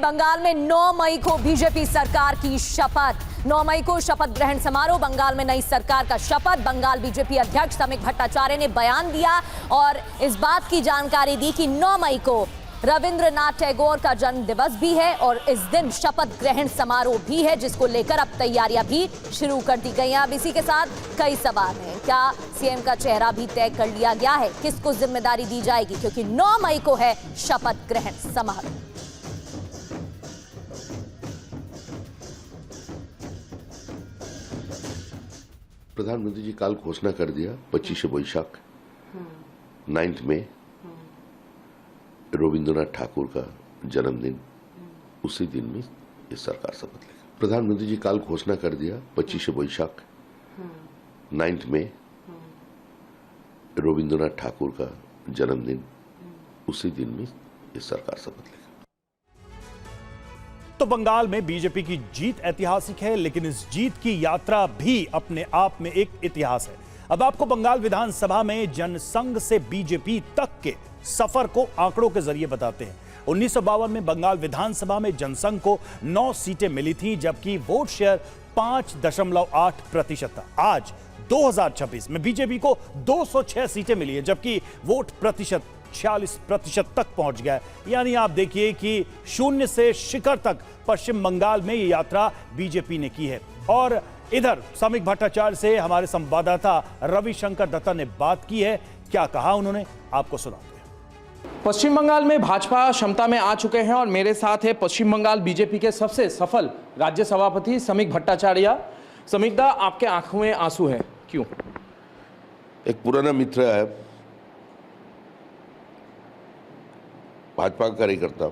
बंगाल में 9 मई को बीजेपी सरकार की शपथ। 9 मई को शपथ ग्रहण समारोह, बंगाल में नई सरकार का शपथ। बंगाल बीजेपी अध्यक्ष समीक भट्टाचार्य ने बयान दिया और इस बात की जानकारी दी कि 9 मई को रविंद्रनाथ टैगोर का जन्म दिवस भी है और इस दिन शपथ ग्रहण समारोह भी है, जिसको लेकर अब तैयारियां भी शुरू कर दी गई हैं। अब इसी के साथ कई सवाल हैं। क्या सीएम का चेहरा भी तय कर लिया गया है? किसको जिम्मेदारी दी जाएगी? क्योंकि 9 मई को है शपथ ग्रहण समारोह। प्रधानमंत्री जी कल घोषणा कर दिया 25 वैशाख 9 मई रविंद्रनाथ ठाकुर का जन्मदिन, उसी दिन में ये सरकार शपथ लेगी। प्रधानमंत्री जी कल घोषणा कर दिया 25 वैशाख 9 मई रविंद्रनाथ ठाकुर का जन्मदिन, उसी दिन में ये सरकार शपथ लेगी। तो बंगाल में बीजेपी की जीत ऐतिहासिक है, लेकिन इस जीत की यात्रा भी अपने आप में एक इतिहास है। अब आपको बंगाल विधानसभा में जनसंघ से बीजेपी तक के सफर को आंकड़ों के जरिए बताते हैं। 1952 में बंगाल विधानसभा में जनसंघ को 9 सीटें मिली थी, जबकि वोट शेयर 5.8% था। आज 2026 में बीजेपी को 206 सीटें मिली है, जबकि वोट प्रतिशत 46% तक पहुंच गया है। यानी आप देखिए कि शून्य से शिखर तक पश्चिम बंगाल में ये यात्रा बीजेपी ने की है। और इधर समीक भट्टाचार्य से हमारे संवाददाता रविशंकर दत्ता ने बात की है। क्या कहा उन्होंने, आपको सुनाते हैं। पश्चिम बंगाल में भाजपा क्षमता में आ चुके हैं और मेरे साथ है पश्चिम बंगाल बीजेपी के सबसे सफल राज्य सभापति समीक भट्टाचार्य। समीक दा, आपके आंखों में आंसू है, क्यों? एक पुराना मित्र है, भाजपा का कार्यकर्ता।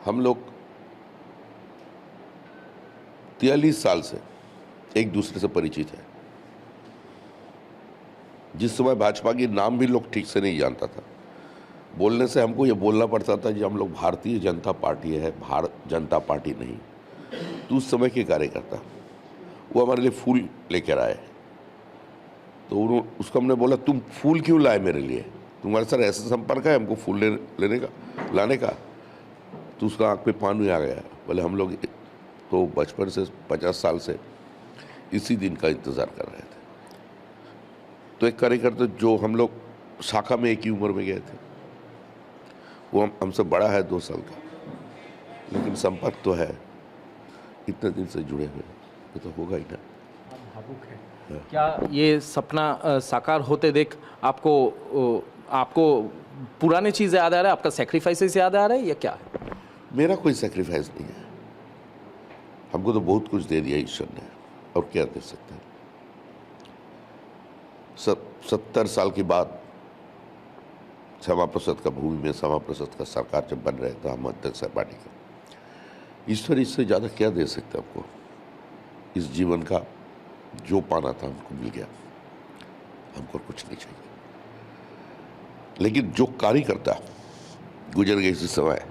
हम लोग 43 साल से एक दूसरे से परिचित है। जिस समय भाजपा के नाम भी लोग ठीक से नहीं जानता था, बोलने से हमको ये बोलना पड़ता था कि हम लोग भारतीय जनता पार्टी है, भारत जनता पार्टी नहीं। तो उस समय के कार्यकर्ता वो हमारे लिए फूल लेकर आए, तो उसको हमने बोला तुम फूल क्यों लाए मेरे लिए, तुम्हारे साथ ऐसा संपर्क है हमको फूल लाने का। तो उसका आँख पे पानी आ गया। बोले हम लोग तो बचपन से 50 साल से इसी दिन का इंतज़ार कर रहे थे। तो एक कार्यकर्ता जो हम लोग शाखा में एक ही उम्र में गए थे, वो हमसे बड़ा है 2 साल का, लेकिन संपर्क तो है, इतने दिन से जुड़े हुए, ये तो होगा ही ना। भावुक है। क्या ये सपना साकार होते देख आपको पुरानी चीज़ें याद आ रहा है, आपका सेक्रीफाइसेस याद आ रहा है या क्या है? मेरा कोई सेक्रीफाइस नहीं है। हमको तो बहुत कुछ दे दिया ईश्वर ने, और क्या दे सकते हैं। 70 साल के बाद श्यामा प्रसाद का भूमि में श्यामा प्रसाद का सरकार जब बन रहे थे, हम अध्यक्ष पार्टी का, ईश्वर इससे ज़्यादा क्या दे सकते हमको? इस जीवन का जो पाना था हमको मिल गया, हमको कुछ नहीं चाहिए। लेकिन जो कार्यकर्ता गुजर गए इसी समय,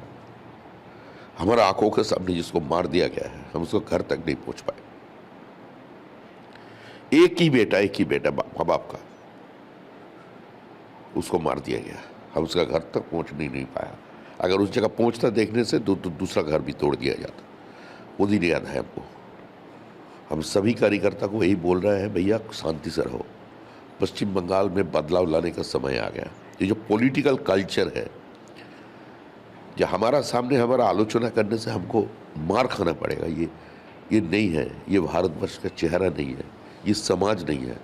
हमारा आंखों के सामने जिसको मार दिया गया है, हम उसको घर तक नहीं पहुंच पाए। एक ही बेटा माँ बाप का, उसको मार दिया गया, हम उसका घर तक पहुंच नहीं पाया। अगर उस जगह पहुंचता देखने से तो दूसरा घर भी तोड़ दिया जाता। वो दिन याद है हमको। हम सभी कार्यकर्ता को यही बोल रहे हैं, भैया शांति से रहो। पश्चिम बंगाल में बदलाव लाने का समय आ गया। ये जो पॉलिटिकल कल्चर है, जो हमारा सामने हमारा आलोचना करने से हमको मार खाना पड़ेगा, ये नहीं है। ये भारतवर्ष का चेहरा नहीं है, ये समाज नहीं है।